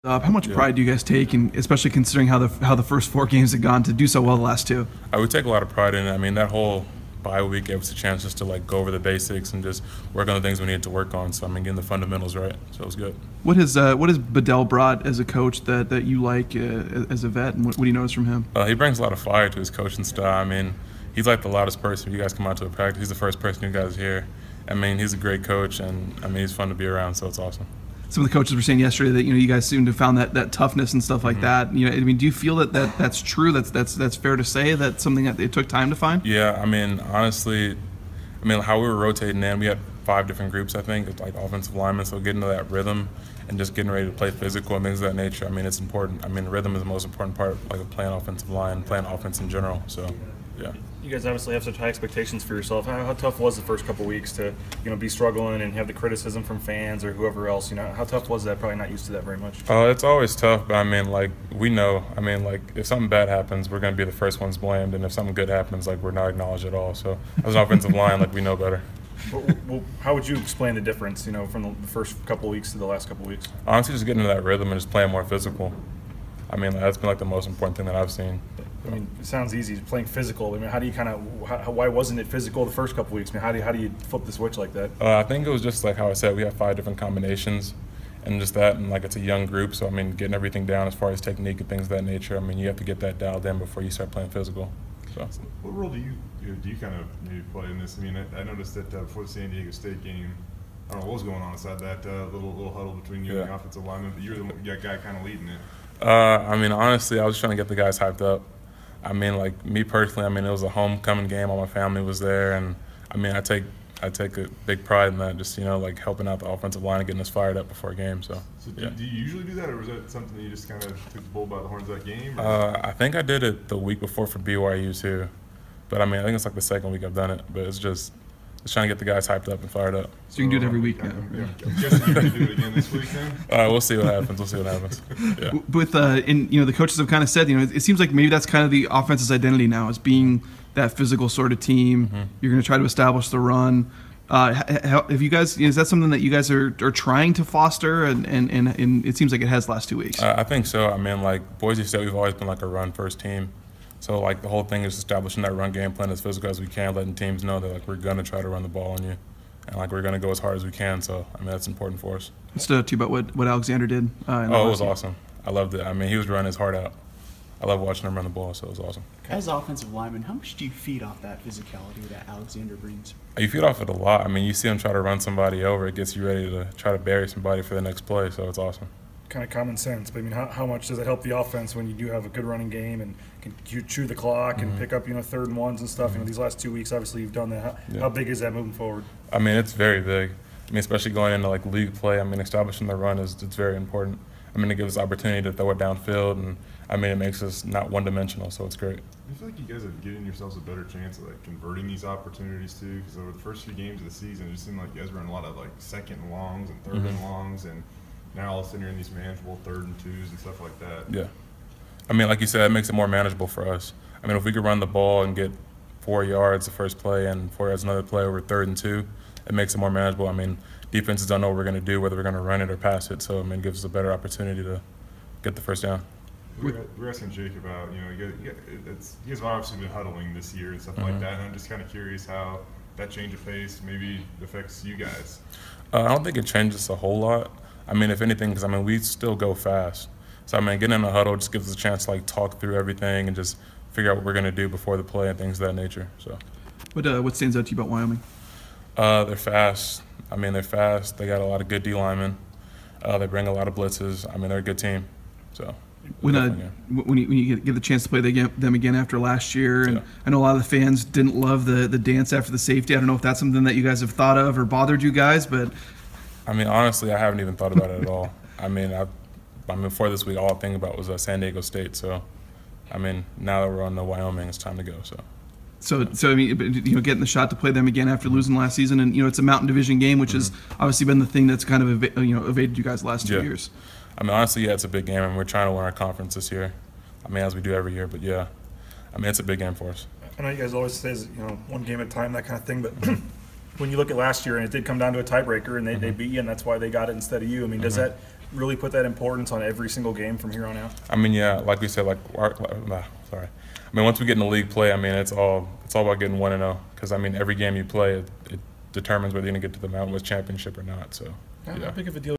How much pride do you guys take, and especially considering how the first 4 games have gone, to do so well the last 2? We take a lot of pride in it. I mean, that whole bye week gave us a chance just to like go over the basics and just work on the things we needed to work on. So I mean, getting the fundamentals right. So it was good. What has Bedell brought as a coach that you like as a vet, and what do you notice from him? He brings a lot of fire to his coaching style. I mean, he's like the loudest person. If you guys come out to a practice, he's the first person you guys hear. I mean, he's a great coach, and I mean, he's fun to be around. So it's awesome. Some of the coaches were saying yesterday that you guys seem to have found that toughness and stuff like that. I mean, do you feel that's true? That's fair to say. That's something that it took time to find. Yeah, I mean, honestly, how we were rotating in, we had 5 different groups. I think it's like offensive linemen, so getting to that rhythm and just getting ready to play physical and things of that nature. I mean, it's important. I mean, rhythm is the most important part, like of playing offensive line, playing offense in general. So, yeah. You guys obviously have such high expectations for yourself. How tough was the first couple weeks to be struggling and have the criticism from fans or whoever else? How tough was that? Probably not used to that very much. It's always tough, but I mean, like, we know. I mean, like, if something bad happens, we're going to be the first ones blamed, and if something good happens, like, we're not acknowledged at all. So as an offensive line, like, we know better. Well, how would you explain the difference, from the first couple weeks to the last couple weeks? Honestly, just getting into that rhythm and just playing more physical. I mean, that's been like the most important thing that I've seen. I mean, it sounds easy, playing physical. I mean, how do you why wasn't it physical the first couple weeks? I mean, how do you flip the switch like that? I think it was just like how I said, we have 5 different combinations and just that, and like it's a young group, so I mean, getting everything down as far as technique and things of that nature, I mean, you have to get that dialed in before you start playing physical. So. What role do you kind of maybe play in this? I mean, I noticed that before the San Diego State game, I don't know what was going on inside that little huddle between you and the offensive lineman, but you were the guy kind of leading it. I mean, honestly, I was just trying to get the guys hyped up. I mean, like, me personally, I mean, it was a homecoming game. All my family was there, and I mean, I take a big pride in that, just, like, helping out the offensive line and getting us fired up before a game. So yeah. Do you usually do that, or was that something that you just kind of took the bull by the horns that game? I think I did it the week before for BYU, too. But, I mean, I think it's like the second week I've done it. But it's just trying to get the guys hyped up and fired up. So you can do it every week now. Yeah. I'm guessing you're going to do it again this week then? We'll see what happens. Yeah. With the coaches have kind of said, it seems like maybe that's kind of the offense's identity now, is being that physical sort of team. You're going to try to establish the run. Have you guys? Is that something that you guys are trying to foster? And it seems like it has the last 2 weeks. I think so. I mean, like Boise State, we've always been like a run-first team. So, like, the whole thing is establishing that run game plan as physical as we can, letting teams know that, like, we're going to try to run the ball on you. And, like, we're going to go as hard as we can. So, I mean, that's important for us. Let's talk to you about what Alexander did. It was awesome. I loved it. I mean, he was running his heart out. I love watching him run the ball, so it was awesome. As offensive lineman, how much do you feed off that physicality that Alexander brings? You feed off it a lot. I mean, you see him try to run somebody over, it gets you ready to try to bury somebody for the next play, so it's awesome. Kind of common sense, but I mean, how much does it help the offense when you do have a good running game and can you chew the clock and pick up 3rd and 1s and stuff? These last 2 weeks, obviously, you've done that. How big is that moving forward? I mean, it's very big. I mean, especially going into like league play. I mean, establishing the run it's very important. I mean, it gives us opportunity to throw it downfield, and I mean, it makes us not one-dimensional, so it's great. I feel like you guys have given yourselves a better chance of like converting these opportunities too, because over the first few games of the season, it just seemed like you guys were in a lot of like 2nd and longs and 3rd and longs, and now all of a sudden you're in these manageable 3rd and 2s and stuff like that. Yeah. I mean, like you said, it makes it more manageable for us. I mean, if we could run the ball and get 4 yards the first play and 4 yards another play over 3rd and 2, it makes it more manageable. I mean, defenses don't know what we're going to do, whether we're going to run it or pass it. So, I mean, it gives us a better opportunity to get the first down. We're asking Jake about, you guys have obviously been huddling this year and stuff like that, and I'm just kind of curious how that change of pace maybe affects you guys. I don't think it changes a whole lot. I mean, if anything, because, I mean, we still go fast. So, I mean, getting in a huddle just gives us a chance to, like, talk through everything and just figure out what we're going to do before the play and things of that nature. So, what stands out to you about Wyoming? They're fast. I mean, they're fast. They got a lot of good D linemen. They bring a lot of blitzes. I mean, they're a good team. So. When you get the chance to play them again after last year, and I know a lot of the fans didn't love the dance after the safety. I don't know if that's something that you guys have thought of or bothered you guys, but I mean, honestly, I haven't even thought about it at all. I mean, before this week, all I think about was San Diego State. So, I mean, now that we're on to Wyoming, it's time to go. So I mean, getting the shot to play them again after losing last season, and it's a Mountain Division game, which has obviously been the thing that's kind of evaded you guys the last 2 years. I mean, honestly, yeah, it's a big game, and we're trying to win our conference this year. I mean, as we do every year, but yeah, I mean, it's a big game for us. I know you guys always say, one game at a time, that kind of thing, but when you look at last year, and it did come down to a tiebreaker, and they beat you, and that's why they got it instead of you. I mean, does that really put that importance on every single game from here on out? I mean, yeah, like we said, sorry. I mean, once we get in the league play, I mean, it's all about getting 1-0 because I mean, every game you play, it determines whether you're gonna get to the Mountain West Championship or not. So, How yeah. big of a deal